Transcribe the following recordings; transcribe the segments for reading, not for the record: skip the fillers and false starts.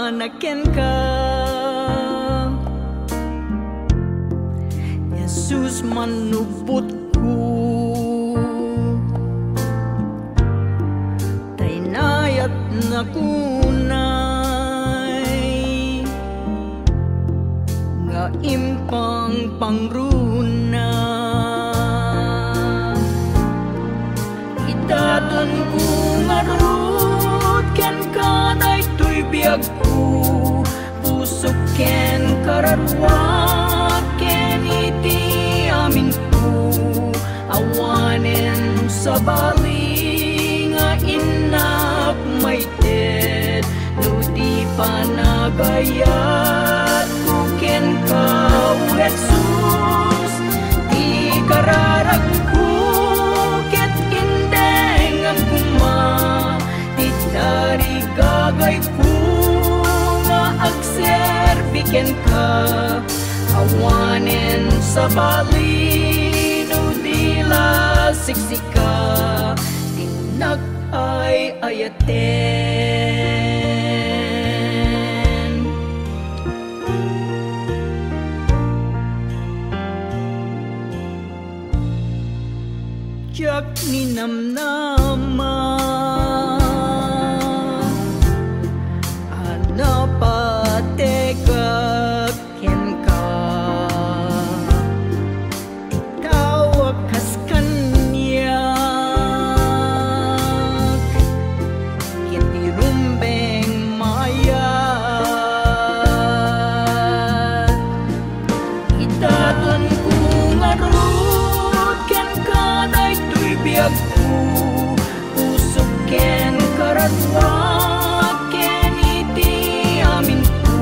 panaken ka, Jesus manubot ko, tainayat na kunay nga impang pangruna. Itaton ko nga rut ken ka daytoy biag ko, pusok ken kararwa ken iti amin ko, awanen sa bali nga inak maited, no di panagayat ko ken ka o Jesus, di kararag ko ket indeng ang kuma, di dari gagay ko nga agserbiken ka, awanen sa bali no dila siksika, tinak ay ayaten. Jak ninamnama anapateka ken ka, tawag kas kanyak kiti rumbeng mayat, itaton ko nga rut ken ka daytoy biag ko, pusok ken karatwa ken iti amin ko,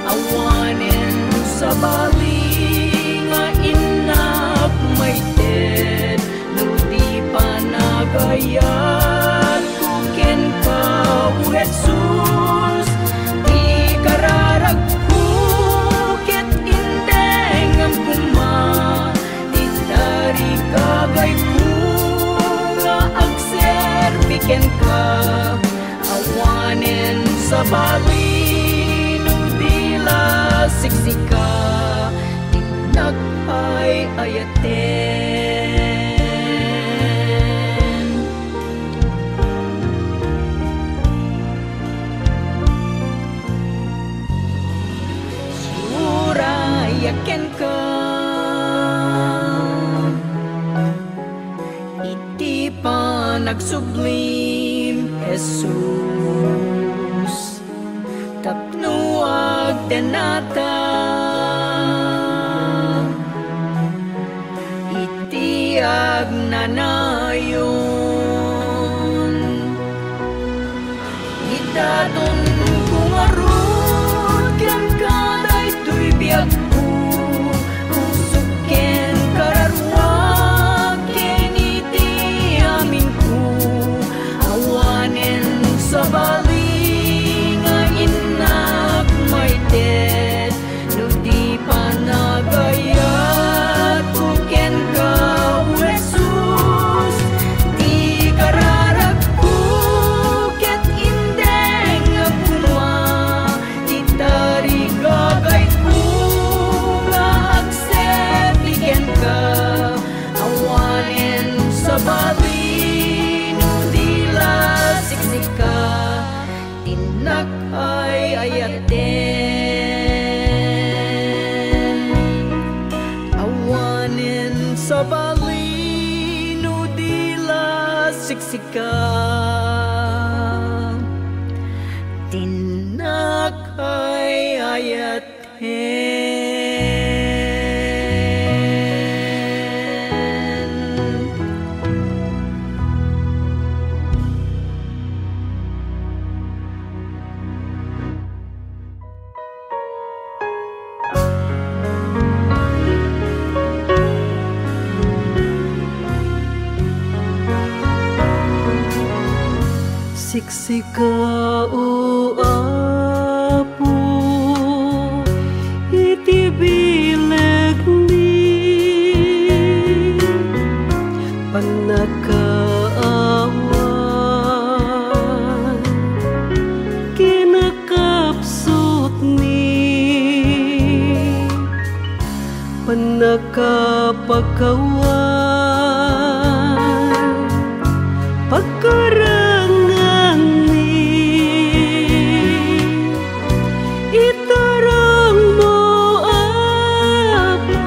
awanen sa bali nga inak maited, no di panagayat ko ken ka o Jesus, di kararag ko ket indeng ang kuma, di dari gagay ko nga agserbiken ka, awanen sa bali no dila siksika, tinak ay ayaten. Surayaken ka, iti panagsublim Jesus, tapno agdanata, iti agnanayon, itaton ko nga rut ken ka daytoy biag ko, pusok ken kararwa ken iti amin ko, awanen sa bali nga inak maited, no di panagayat ko ken ka o Jesus, di kararag ko ket indeng ang kuma, di dari gagay ko nga agserbiken ka, awanen sa bali no dila siksika, tinak ay ayaten, awanen sa bali no dila siksika, tinak ay ayaten. Siksika o Apo, iti bilag ni panakaawan kinaka pagkawan pagkarangan ni itarang mo apo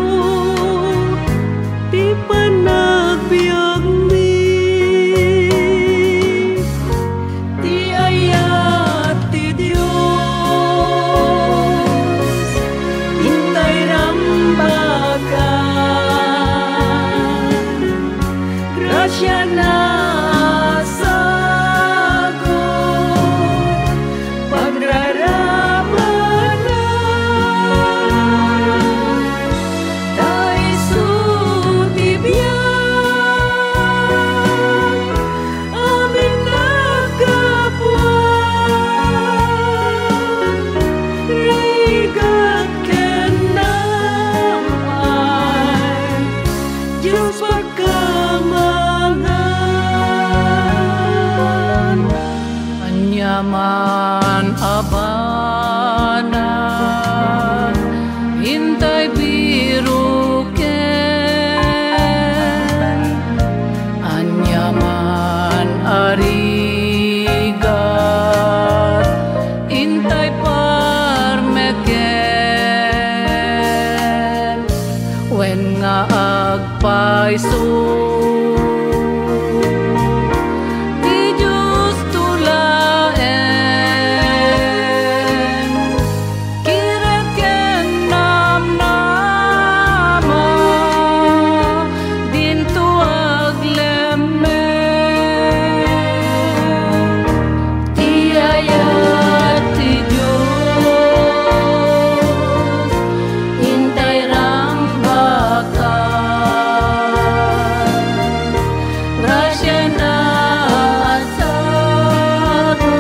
ti panagbiag mi ti ayat ti Dios intay rambagan grasya na sagot pagraramanan tay sutibyan amin nagkapuan rigat kenamay Diyos pagkamangan anyaman abana hintay biruken anyaman arigat hintay parmeken wen nga agpaiso ti Diyos tulaen kiret ken namnama dinto aglemen ti ayat ti Diyos hintay rambakan grasya na sagot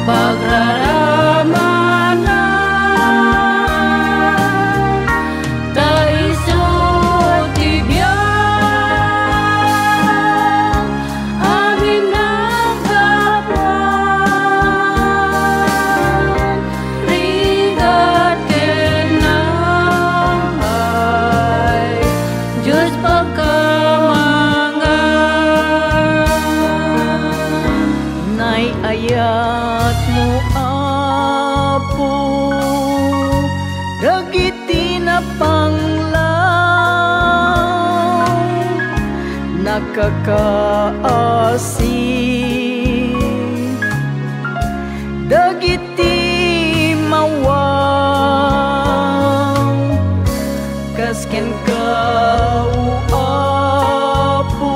pagraramanan tay sutibyan amin nagkapuan rigat kenamay Diyos pagkamangan nay ayat mo apo dagiti na panglaw nakakaasi dagiti mawaw kasken kau apo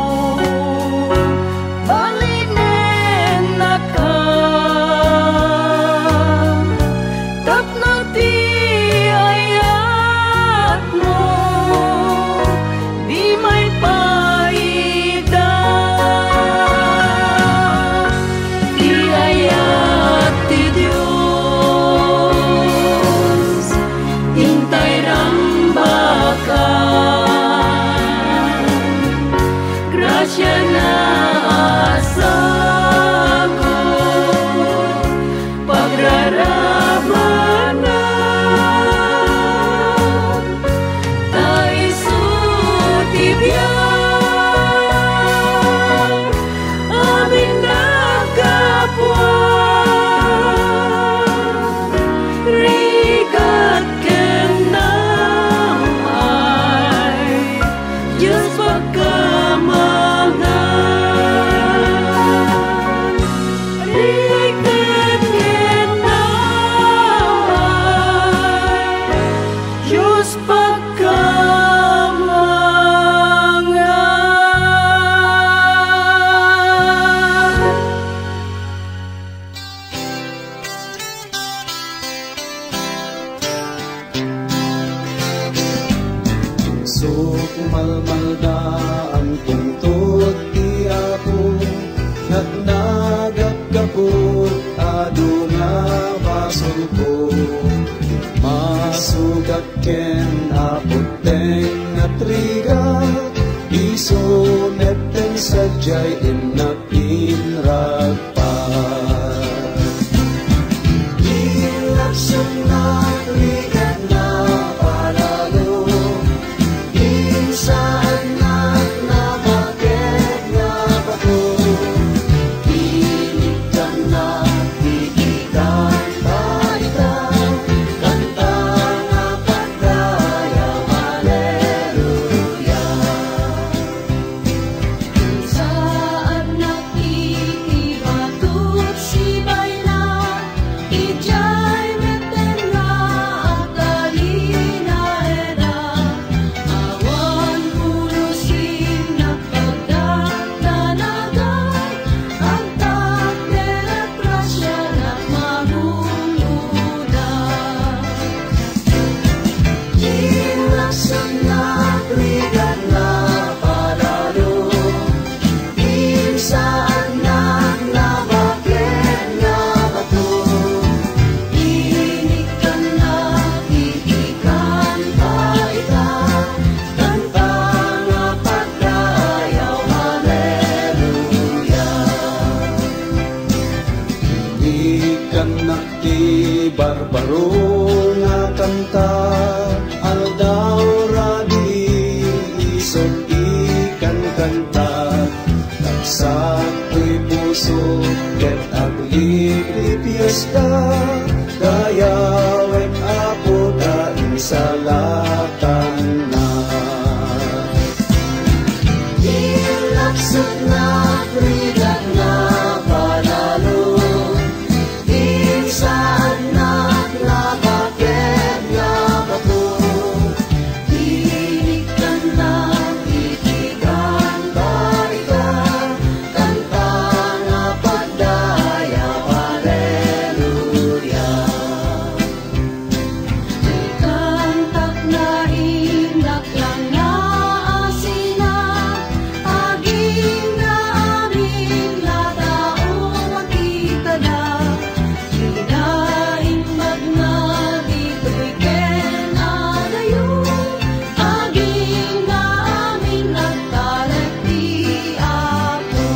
balinen naka tapno ti ayat mo di may paida ti ayat ti Dios hintay rambakan grasya na sagot pagraramanan tay sutibyan amin nagkapuan rigat kenamay Diyos pagkamangan rigat kenamay Diyos pagkamangan Sukmalmalda ang tungtod ti Apo nagnagap-gapot adu nga basol ko masugat ken apoteng at rigat iso netten sadyay inakinragpat ilaksan na rigat na palalo kanak ti barbaro nga kanta, aldaw rabi isog ikan kanta, nagsak ko'y puso ket aglipli piyesta, dayawet apo da insalatan na. Ilaksot na prigat na panalo, insaan na labakit na bato, hinikan na itigan barika, kanta na pagdaya, haleluya. Ikantak na indak lang na asina, aging na aming lataong makita na, hinaing magnal dito'y kenadayo, aging na aming nagtalag di apo.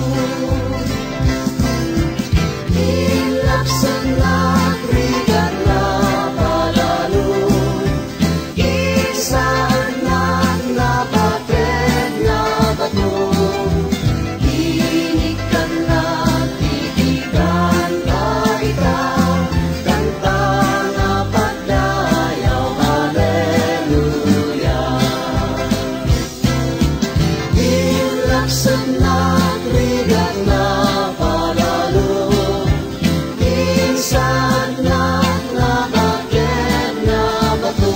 Ilapsan na krigat na palalo, isaan na nabated na bato, hinikan na titigan barika, kanta na pagdayaw, haleluya. Ilapsan na krigat na palalo, insaan na nabated na bato,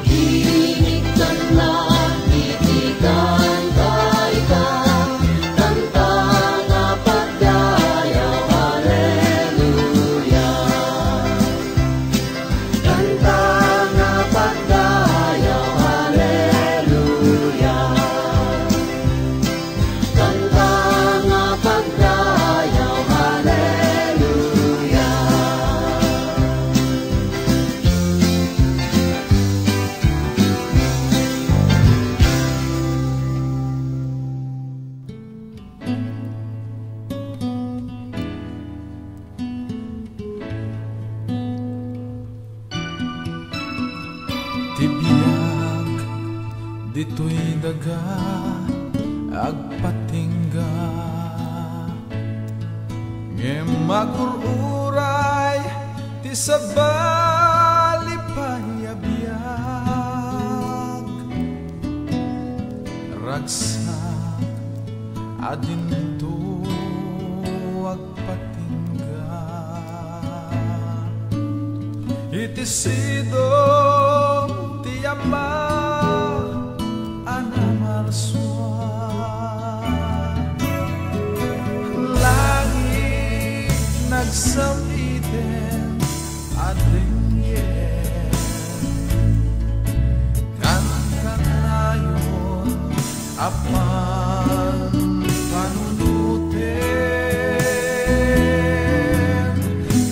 hinikan na titigan barika, kanta na pagdayaw, haleluya. Kanta na pagdayaw, haleluya. Kanta na pagdayaw, haleluya. Tibiyag dito'y daga agpatingga, ngem magururay ti sabali payabiyag, ragsak adinto agpatingga, itisidong ti ama anamalsuan, langit nagsamiten adringyen, kan-kanayon apan panunuten,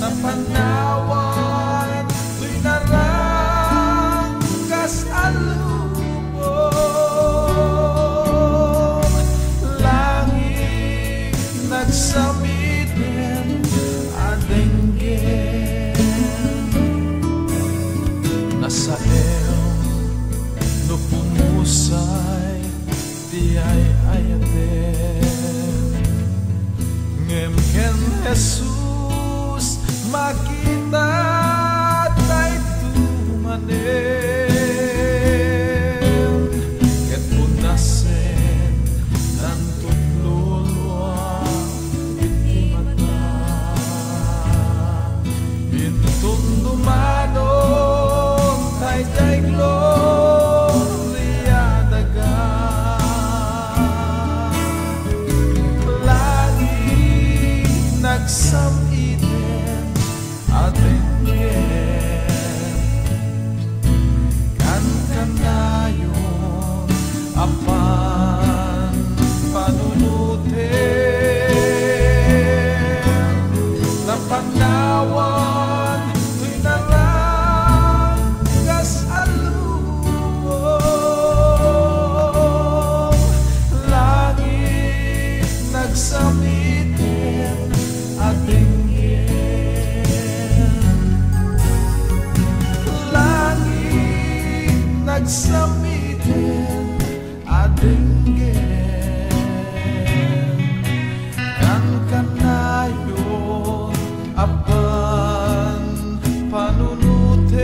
napanawan tuy narangkas alubong, langit nagsamiten adenggen, nasa el no pumusay di ay ayaten, ngem ken Jesus makita tay tumanen, ket punasen tan tutlulwa iti mata, intun dumanon tay tay gloria daga, lagi nagsamiten adenggen, kan-kanayon apan panunuten, napanawan tuy narangkas alubong, langit nagsamiten ating nagsamitin adinggen kan kanayon apan panunutin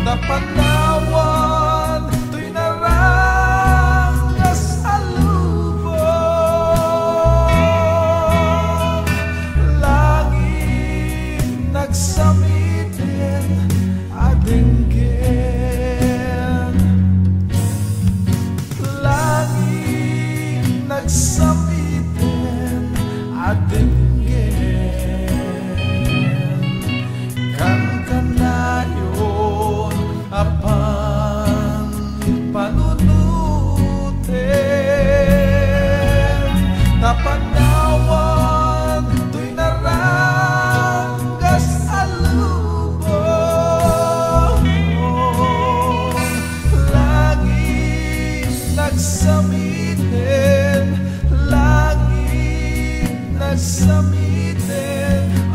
napanawan to'y narangas alubong langit nagsamitin adinggen langit nagsamitin adinggen kan kanayon apan panunutin napanawan to'y narangas alubong langit nagsamitin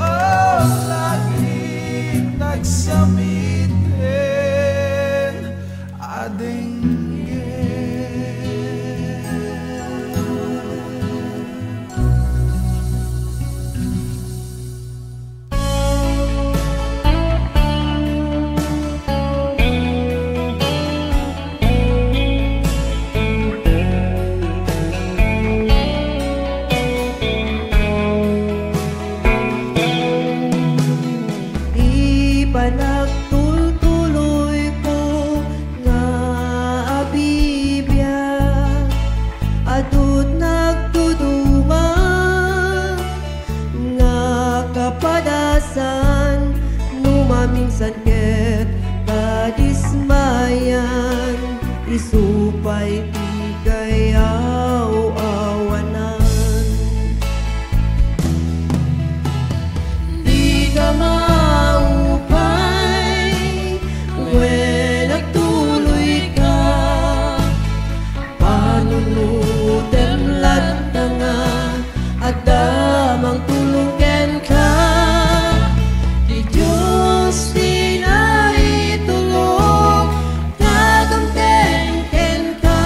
oh langit nagsamitin adinggen. Panagtultuloy ko nga abibya adut nagtuduma nga kapadasan numaminsan ket kadismayan isupay ti kayaw awanan di ka when nagtuloy ka panunutem ladna nga at damang tulungken ka di Diyos tinaitulog nagamten ka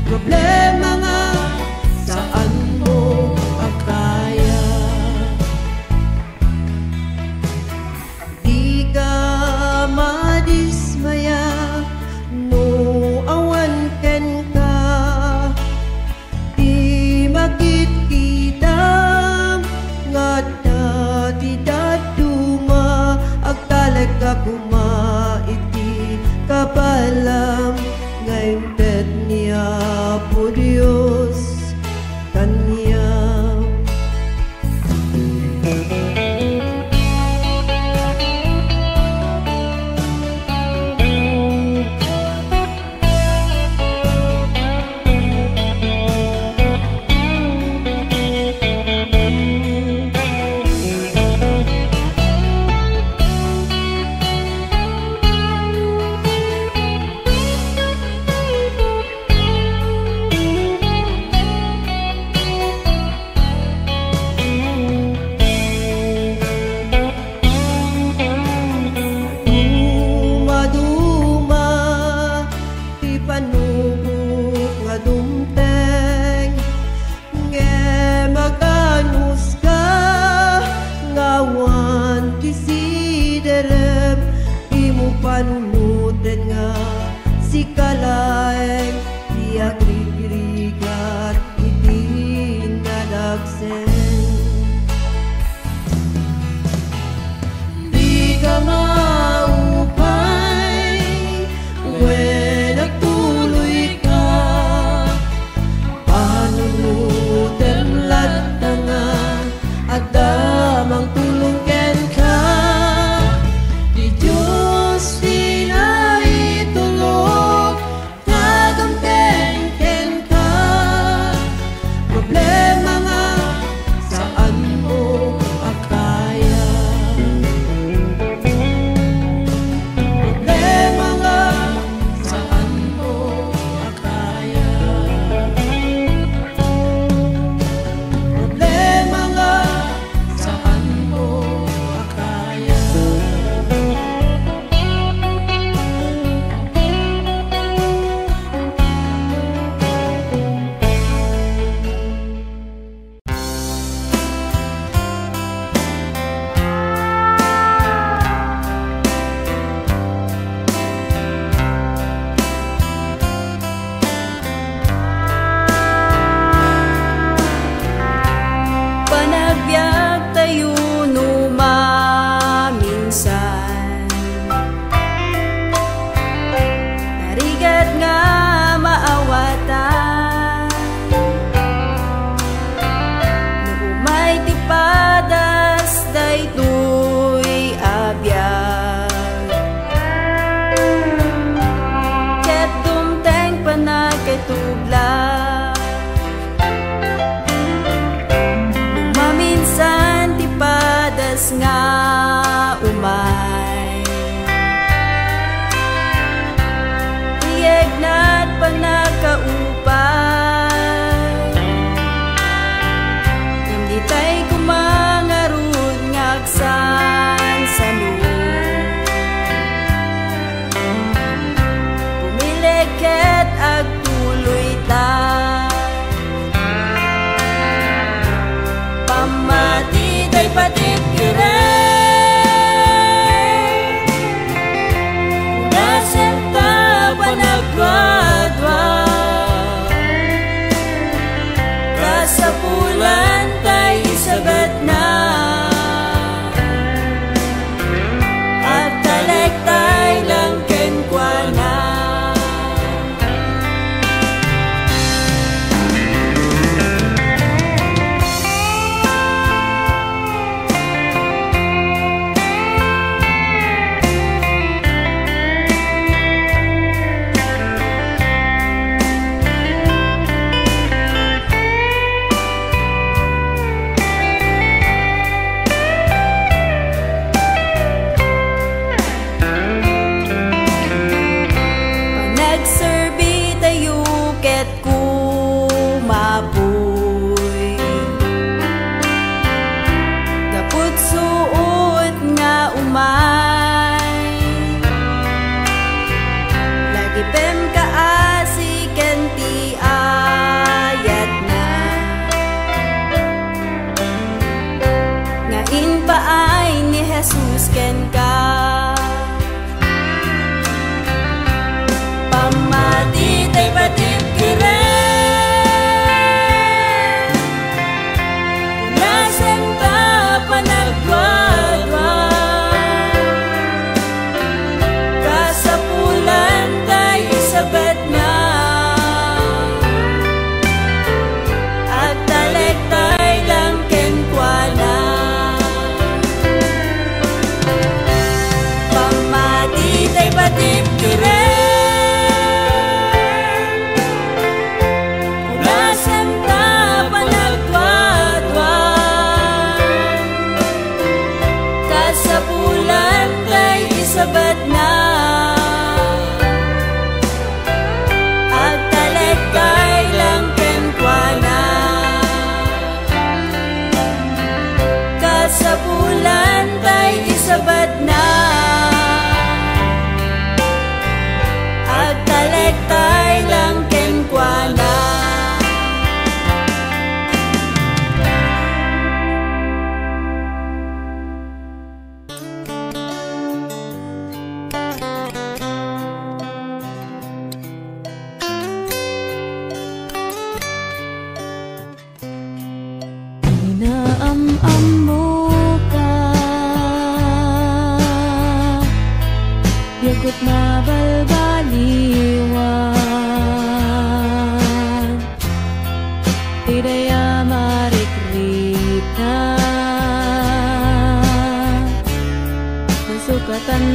problema nga saan mo akaya di ka madismaya no awan ken ka di magkitkita ngada ti daduma agtalag ka kuma iti kabalam ngayon tet niya po Diyos kanyang panubok nga dumteng nge maganus ka ngawan kisiderem imo panunuten nga si kalaeng di agrigrigat iti nadagsen di ka maupay when nagtuloy ka panunutem ladna nga at damang tulungken ka di Diyos tinaitulog nagamten ken ka problema nga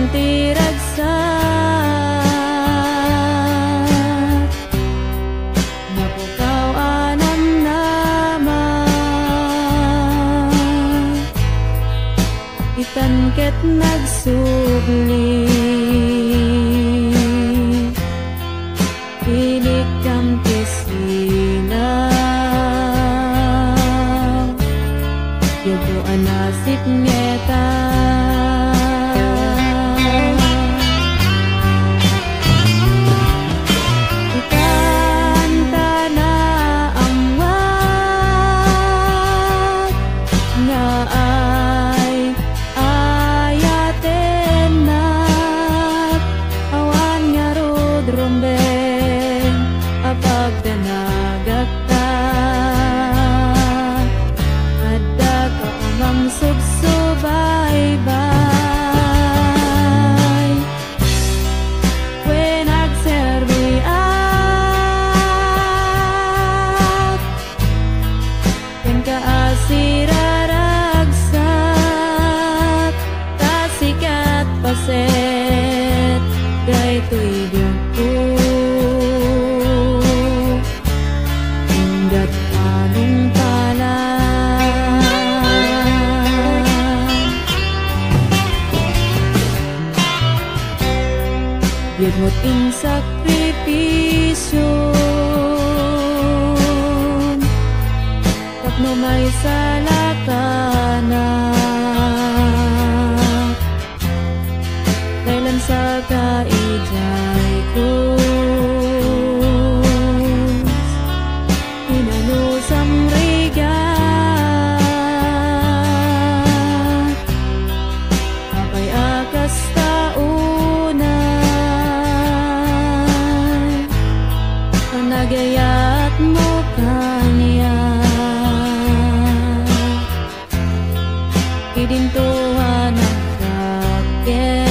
tiragsak napukaw anam naman itan ket nagsubli inikam kesilaw yago anasit ngeta ikan tana amwat nga ay ayatenat awan nga rudromben apag danagakta adda ka amang subsubaybay when agserbiat ken kaasiraragsak kasikat paset daytoy diagko hinggat anong pala biag mo't in sakripisyon tapno may salakanak dahil sa kaijay krus inalusam rigat apay akas taunay panagayat mo kanya idintuhan ang kakel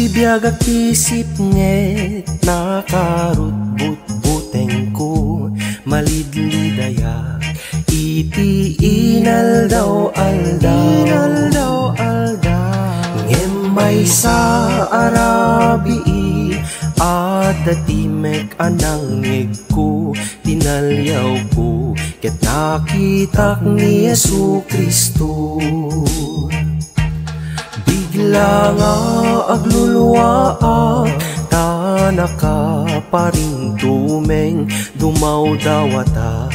Biyag akisip nget nakarutbut-buteng ko malidlidayak iti inaldaw aldaw ngem may sa arabi at datimek anangig ko tinalyaw ko ket nakitak ni Yesu Kristo. Bigla nga agluluwa ta nakaparing tumeng dumaw dawata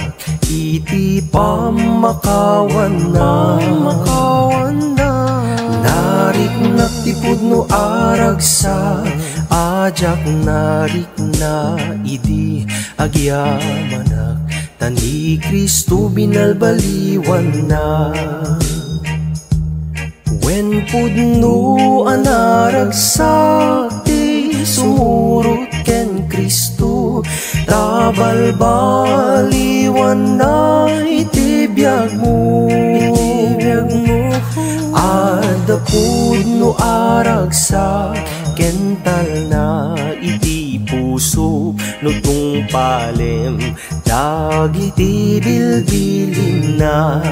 iti pamakawan na narik naktipod no aragsa ajak narik na idi agyamanak tani Kristo binalbaliwan na. Wen pudno anaragsak ti sumurot ken Kristo tabalbaliwan na iti biyag mo ada pudno aragsak kental na iti puso no tungpalem dagiti bilbilin na.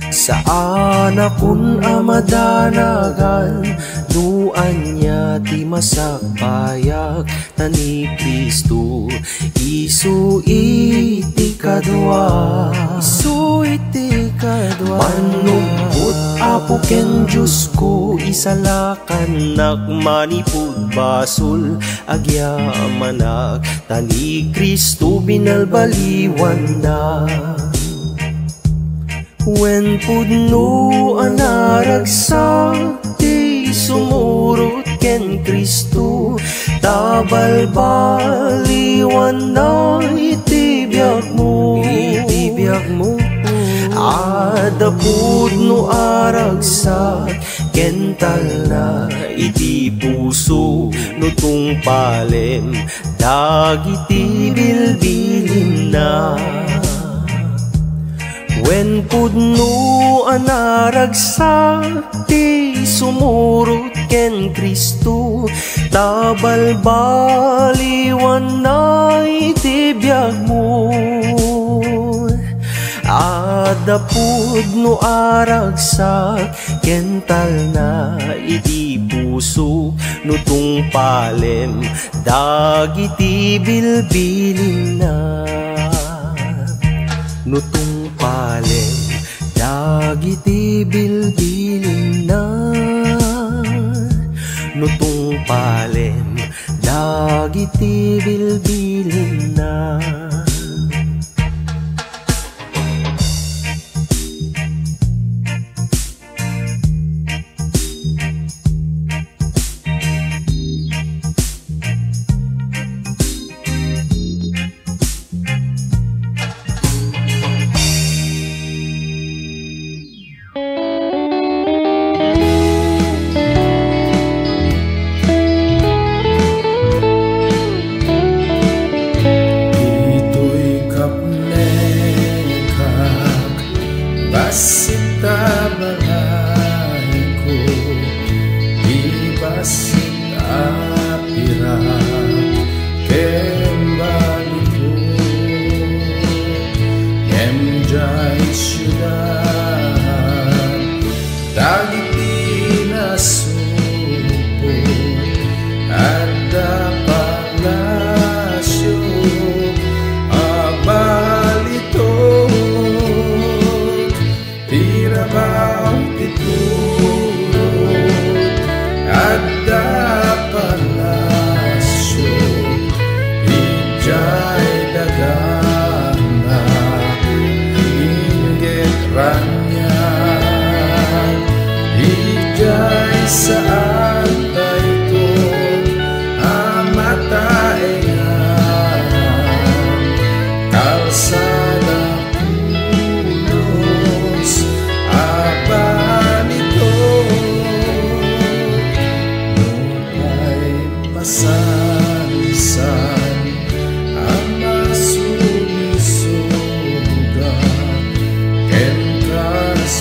Saan akun amadanagan nuan niya ti masakbayak tani Kristo isu iti kadwa manumput apo ken Diyos ko isalakan nak manipud basol agyamanak tani Kristo binalbaliwan na. Wen pudno anaragsak ti sumurot ken Kristo tabalbaliwan na iti biyag mo ada pudno aragsak kental na iti puso no tungpalem dagiti bilbilin na. Wen pudno anaragsak ti sumurot ken Kristo tabalbaliwan na iti biyag mo ada pudno aragsak kental na iti puso no tungpalem dagiti bilbilin na. No tungpalem dagiti bilbilin na no tungpalem dagiti bilbilin na.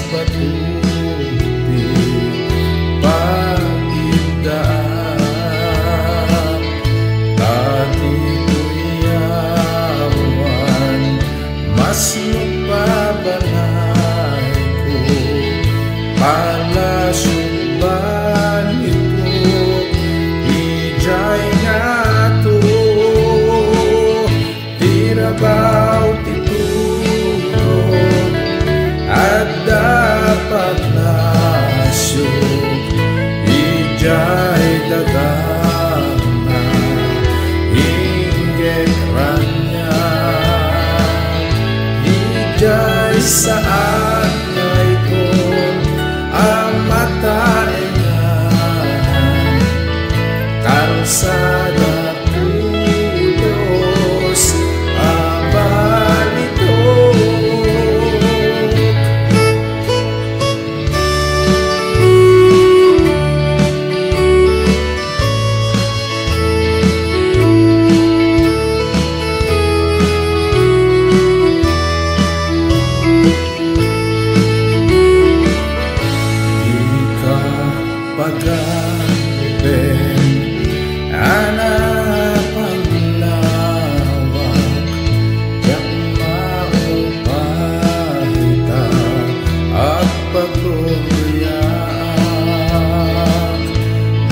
Patuti Palasumban ito ijay nga to tirabaw titulog at dapat nasyog ijay dagang na inggit ranya ijay saan na ito ang mataengan kalsada pulos abalito pagkalipin anak panglawak yang maupahita at pagluyak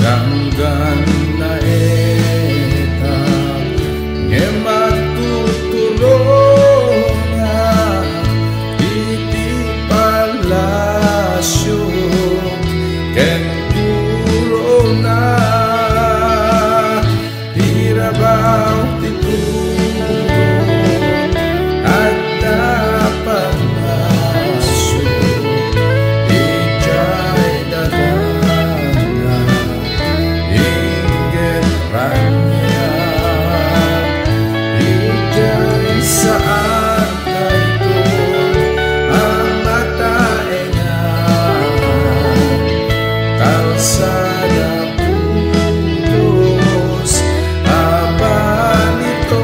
ganggan na eta nge magtutulong na iti palasyo ken tirabaw titulog at dapat nasyog ijay dadana inggit ranya ijay saan na ito ang mataengan kalsada pulos abalito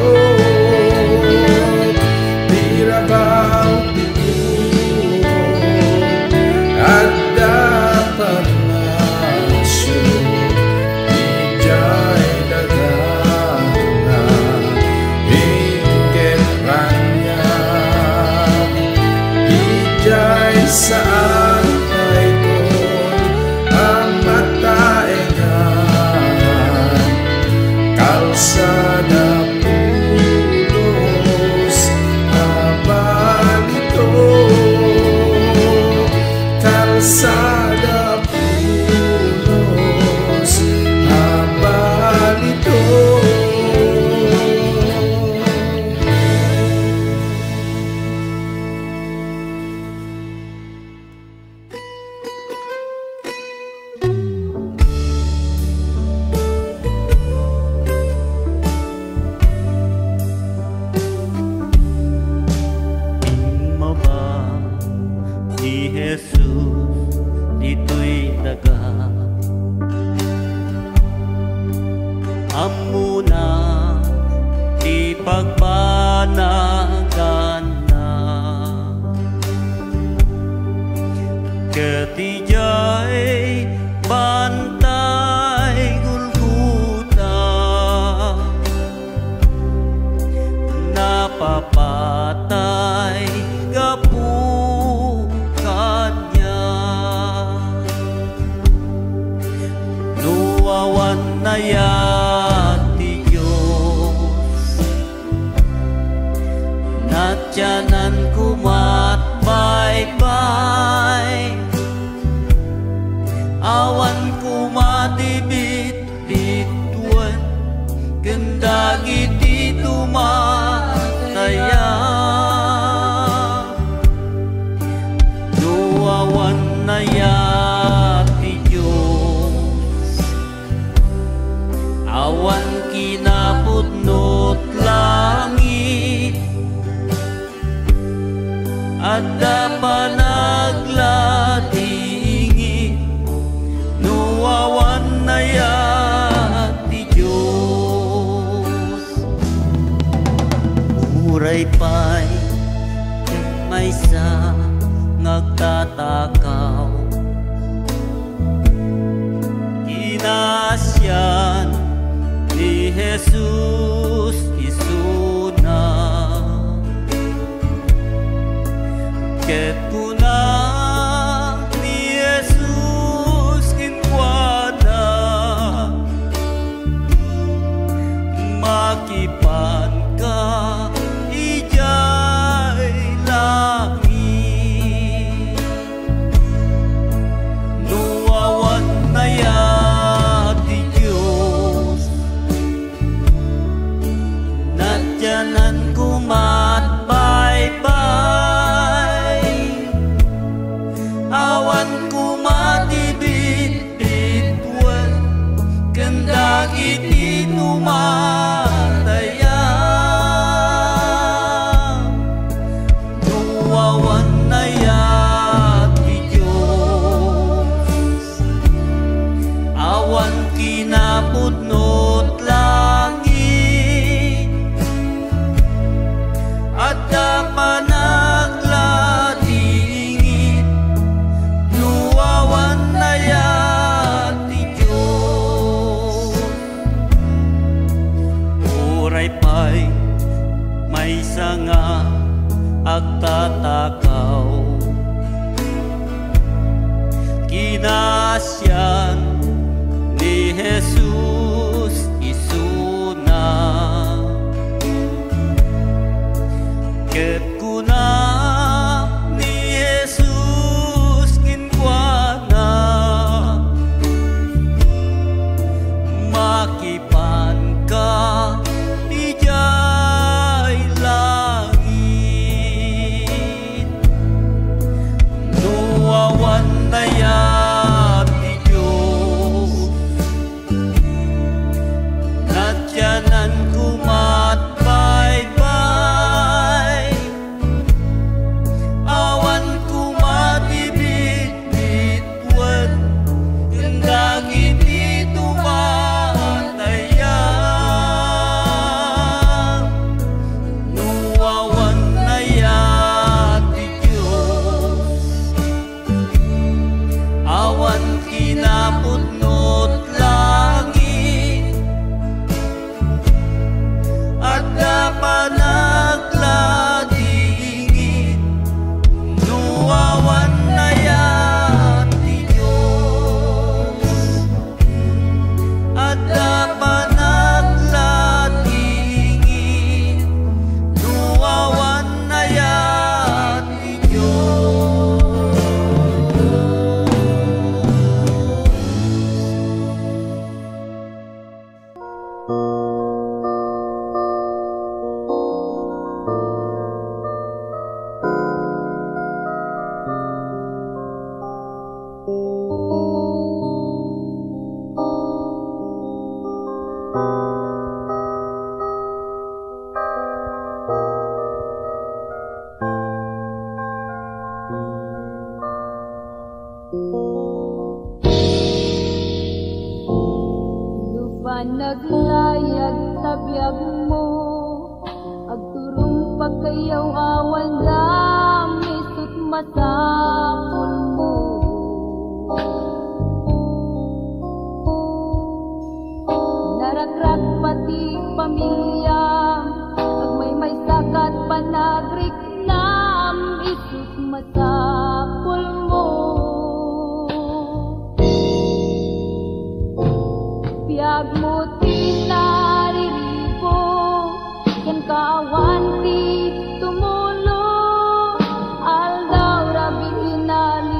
tirabaw titulog at dapat nasyog ijay dagana inggit ranya ijay saan na ito ang mataengan kalsada pulos abalito kalsada pulos abalito mo ba ni Jesus dito'y daga amuna di pagpanagan na ketijay bantay Gulguta napapatay gapukan niya nuwawan na yati Diyos natyanan kumat bye-bye awan kumadibit-bituan gendagi di tumataya nuwawan na yati Diyos awan kinapudnot langit adda panaglatingit nuwawan na yati Diyos uray pa'y maysa nagtatakaw kinasyan ni Jesus isuna ket kuna ni Jesus awan kumatibit-bitwan kendak iti tumataya nuawan nayat ti Diyos awan kinapudnot langit at panaglatingit nuawan nayat ti Diyos uray pa'y may sanga agtatakaw kinasyan ni Jesus isuna ket kuna ni Jesus kinkwana makipan ka ijay langit nuawan nayat ti Diyos natyanan kumatbaybay awan kumatibit-bitwan kendak iti tumataya nuawan nayat ti Diyos awan kinapudnot langit at panaglatingit nuawan nayat ti Diyos at panaglatingit nuawan nayat ti Diyos. Lupa naglayag tabiyag mo agturong pagkayaw awan damisot masapul mo narakrak pati pamilya agmay sakat panagrik nam isut masapul mo biag mo tinariribo ken kaawan ti tumulo aldaw rabing hinalo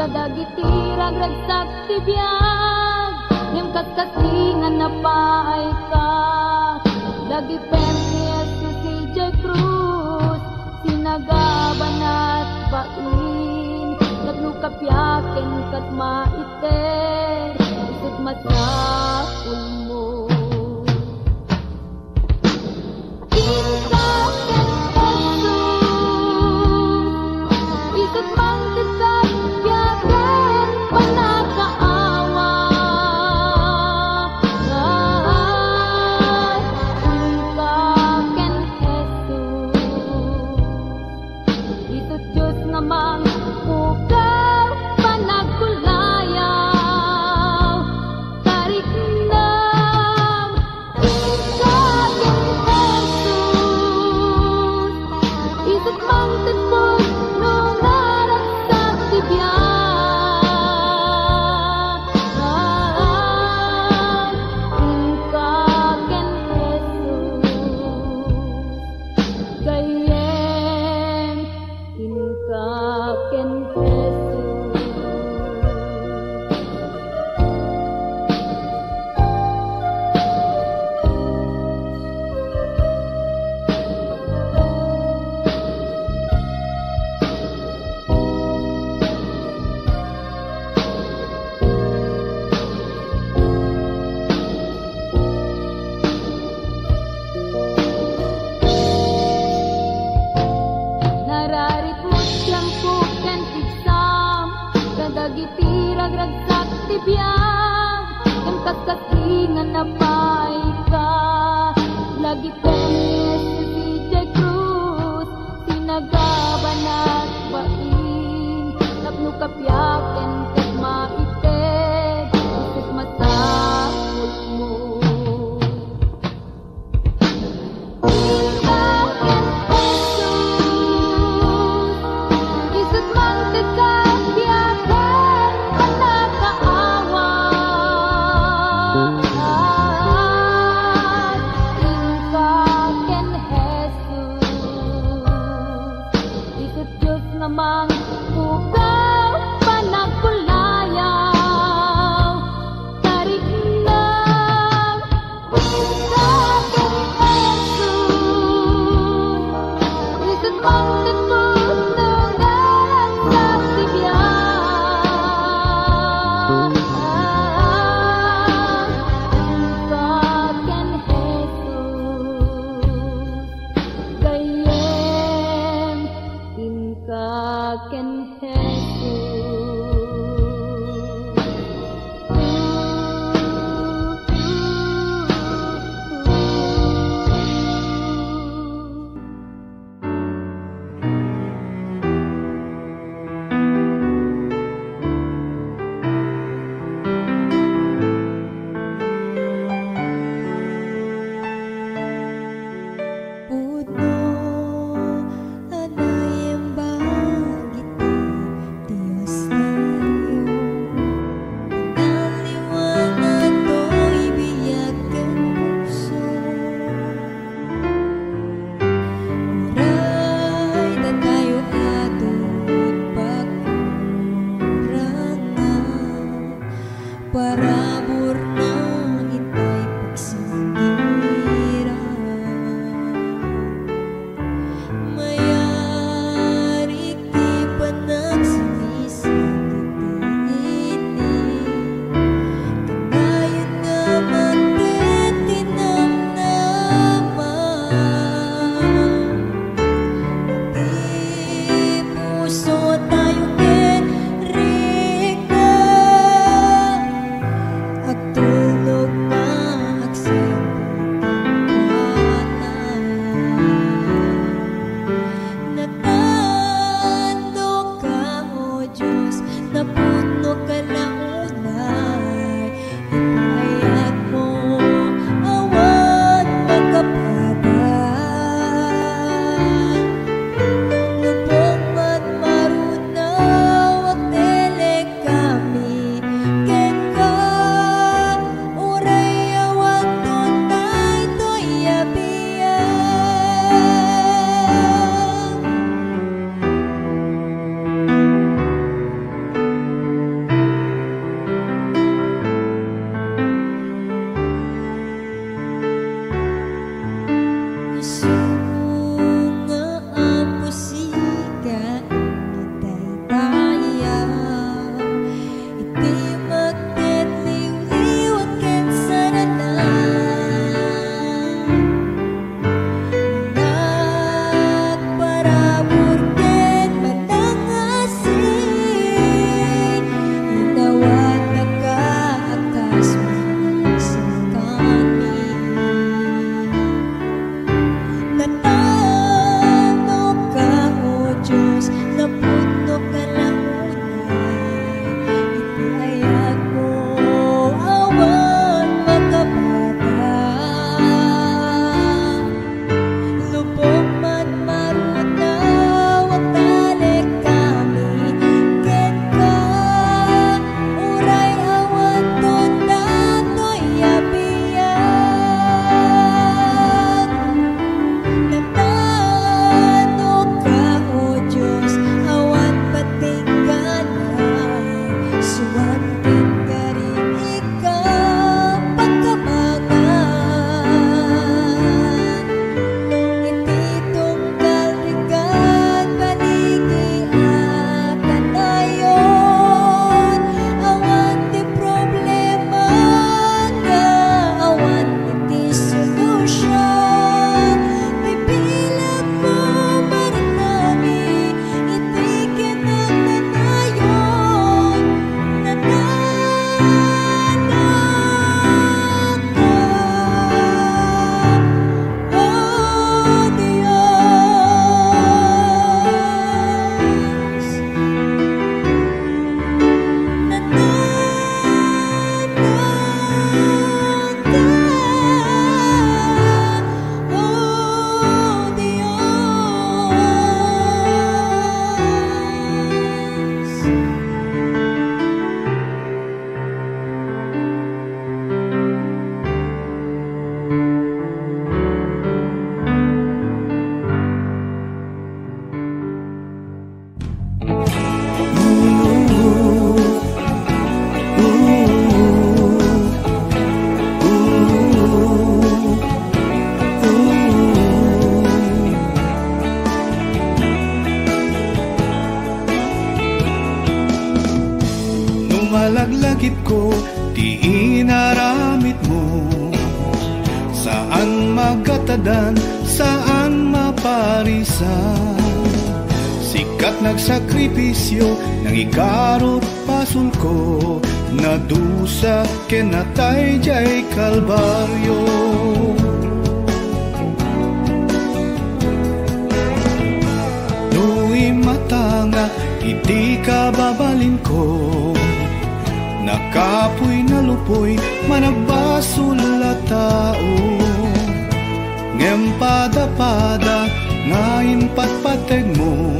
kadagiti ragragsak ti biag, ngem kaskasingan na paay ka. Dagipen ni Jesus si Jay Cruz, sinagabanat pain, nagnukapyaken kat maiter, isut masakul mo. Nalaglagip ko, di inaramit mo. Saan magatadan, saan maparisan. Sikat nagsakripisyo, nang ikarot pasul ko. Nadusa kenatay jay kalbaryo. Nu'y matanga, iti ka babalin ko. Nakapoy na lupoy, managbasol la tao. Ngem pada-pada, ngayon patpateg mo.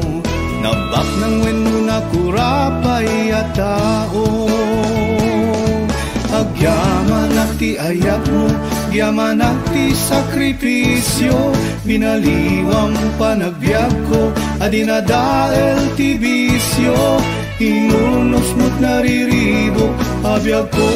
Nabak ng wenu na kurapay at tao. Agyaman ti ayat mo, gyaman ti sakripisyo. Binaliwang panagbiag ko, adinadael ti bisyo. Inunos mo't nariribo, abiyag ko.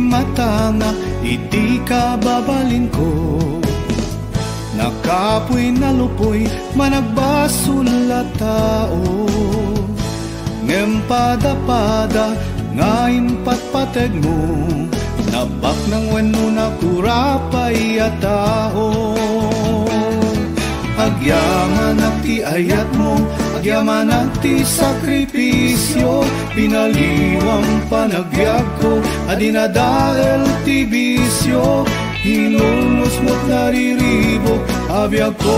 Matanga, iti ka babalin ko. Nakapoy na lupoy, managbasol la tao. Ngem pada-pada, ngayon patpateg mo. Nabak ng wenu na kurapay at tao. Agyaman ti ayat mo, agyaman ti sakripisyo. Pinaliwang panagbiag ko, adinadael ti bisyo. Hinunos mo't nariribo, abiyag ko.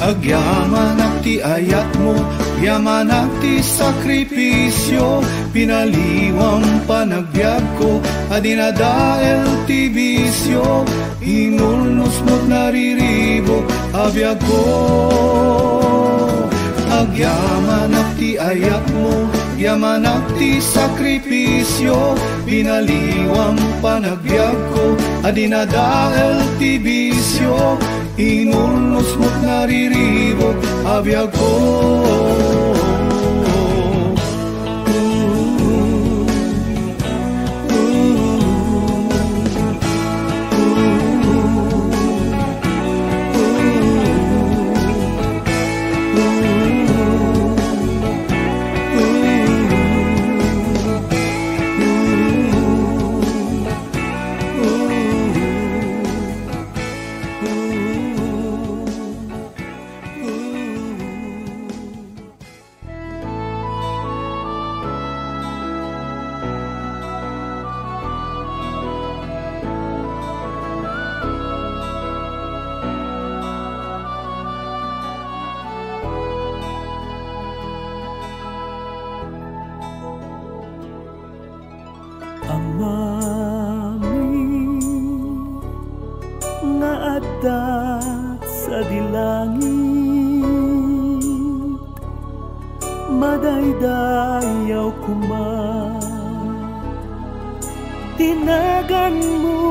Agyaman ti ayat mo, agyaman ti sakripisyo. Pinaliwang panagbiag ko, adinadael ti bisyo. Inulnos mo't nariribo, abiyag ko. Agyaman ti ayat mo, agyaman ti sakripisyo. Pinaliwang panagbiag ko, adinadael ti bisyo. Inulnos mo't nariribo, abiyag ko. Naadat sa dilangit, madaydayaw kuman. Tinagan mo,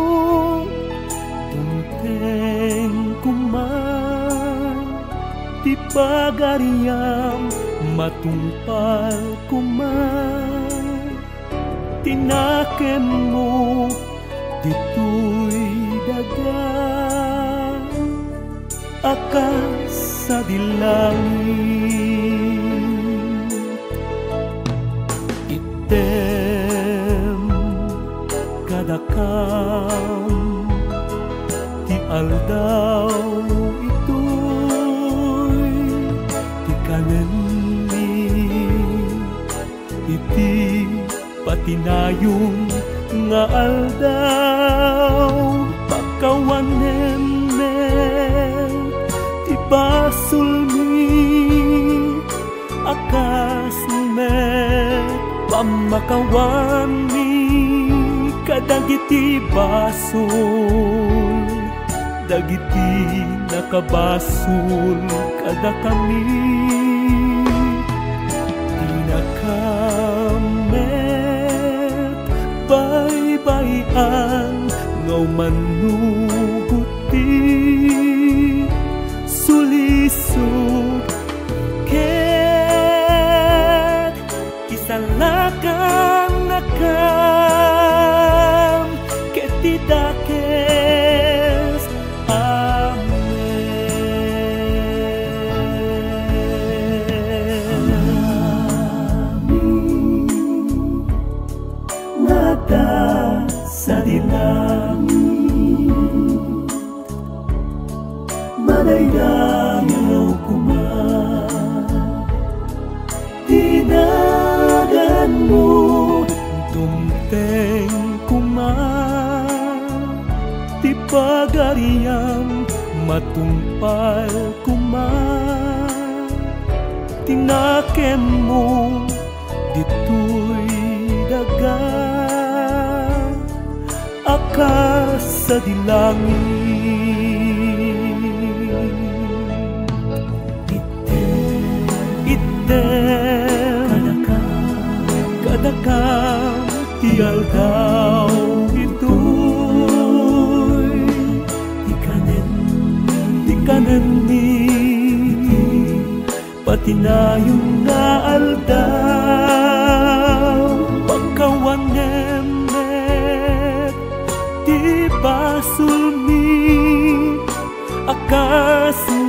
dumpeng kuman. Di pagariyam, matumpal kuman. Tinaken mo, dito'y daga. Akas sa dilangit, item kadakam, ti aldaw ito'y ti kanenni, iti patinayon nga aldaw. Pagkawanem basulmi akas met pamakawan mi kadagiti basul dagiti nakabasul kada kami tinakamet baybayan ngaw manuguti sulisog ket isalakan nakam ket tidakes sa dinangit madaydayaw kuma tinagan mo tumteng kuma ti pagariyam matumpal kuma tinakem mo dito'y daga akas sa dilangit item kadakam tial daw ito'y tikanen ni patinayon nga aldaw pagkawanem basulmi akasmet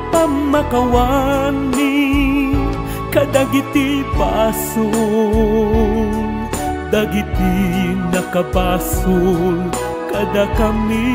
pamakawani kadagiti basul dagiti nakabasul kada kami